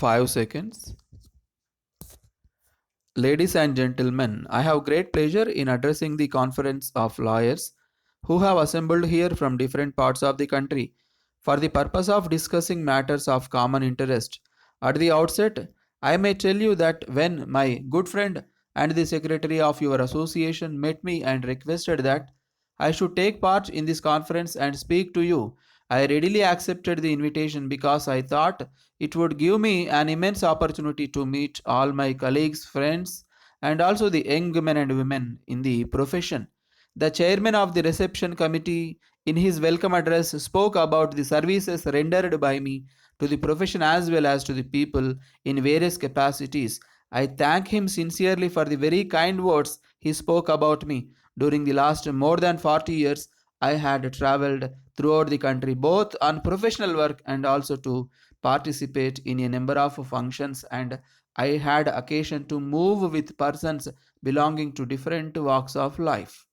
5 seconds. Ladies and gentlemen, I have great pleasure in addressing the conference of lawyers who have assembled here from different parts of the country for the purpose of discussing matters of common interest. At the outset, I may tell you that when my good friend and the secretary of your association met me and requested that I should take part in this conference and speak to you, I readily accepted the invitation because I thought it would give me an immense opportunity to meet all my colleagues, friends, and also the young men and women in the profession. The chairman of the reception committee, in his welcome address, spoke about the services rendered by me to the profession as well as to the people in various capacities. I thank him sincerely for the very kind words he spoke about me. During the last more than 40 years, I had traveled throughout the country both on professional work and also to participate in a number of functions, and I had occasion to move with persons belonging to different walks of life.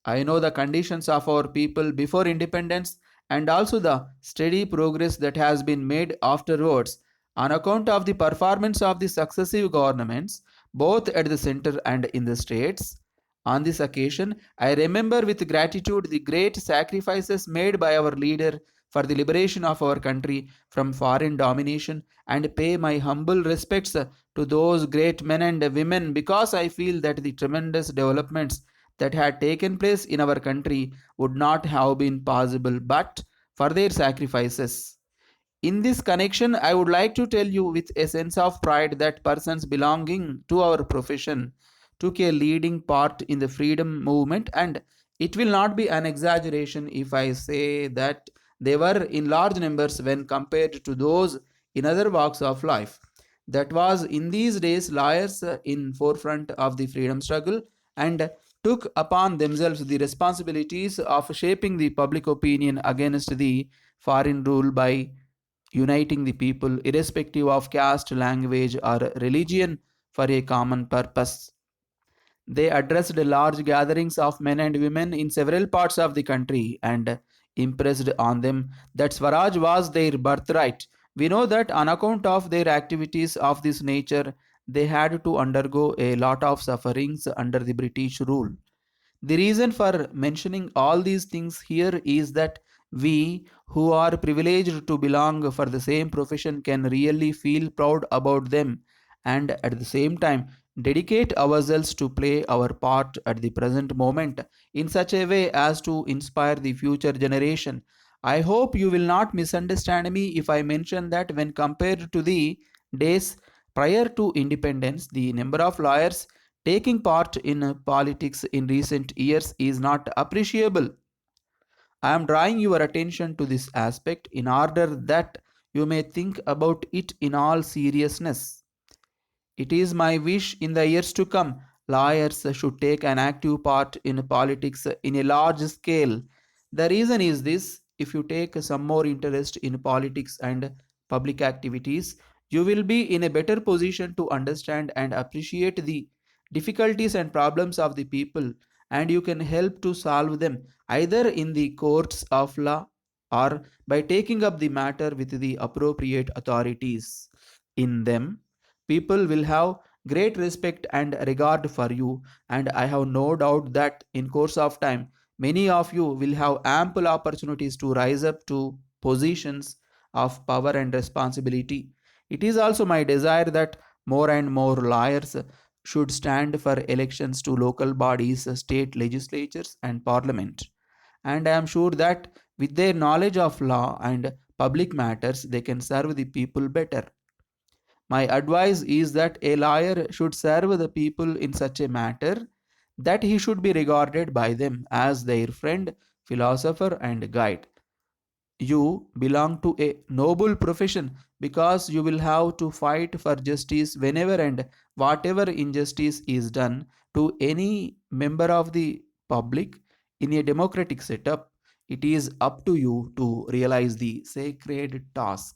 I know the conditions of our people before independence and also the steady progress that has been made afterwards on account of the performance of the successive governments, both at the center and in the states. On this occasion, I remember with gratitude the great sacrifices made by our leader for the liberation of our country from foreign domination and pay my humble respects to those great men and women because I feel that the tremendous developments that had taken place in our country would not have been possible but for their sacrifices. In this connection, I would like to tell you with a sense of pride that persons belonging to our profession took a leading part in the freedom movement, and it will not be an exaggeration if I say that they were in large numbers when compared to those in other walks of life. That was in these days lawyers in forefront of the freedom struggle and took upon themselves the responsibilities of shaping the public opinion against the foreign rule by uniting the people irrespective of caste, language, or religion for a common purpose. They addressed large gatherings of men and women in several parts of the country and impressed on them that Swaraj was their birthright. We know that on account of their activities of this nature, they had to undergo a lot of sufferings under the British rule. The reason for mentioning all these things here is that we who are privileged to belong for the same profession can really feel proud about them and at the same time dedicate ourselves to play our part at the present moment in such a way as to inspire the future generation. I hope you will not misunderstand me if I mention that when compared to the days prior to independence, the number of lawyers taking part in politics in recent years is not appreciable. I am drawing your attention to this aspect in order that you may think about it in all seriousness. It is my wish in the years to come, lawyers should take an active part in politics in a large scale. The reason is this: if you take some more interest in politics and public activities, you will be in a better position to understand and appreciate the difficulties and problems of the people, and you can help to solve them either in the courts of law or by taking up the matter with the appropriate authorities. In them, people will have great respect and regard for you, and I have no doubt that in course of time many of you will have ample opportunities to rise up to positions of power and responsibility. It is also my desire that more and more lawyers should stand for elections to local bodies, state legislatures, and parliament. And I am sure that with their knowledge of law and public matters, they can serve the people better. My advice is that a lawyer should serve the people in such a matter that he should be regarded by them as their friend, philosopher, and guide. You belong to a noble profession because you will have to fight for justice whenever and whatever injustice is done to any member of the public in a democratic setup. It is up to you to realize the sacred task.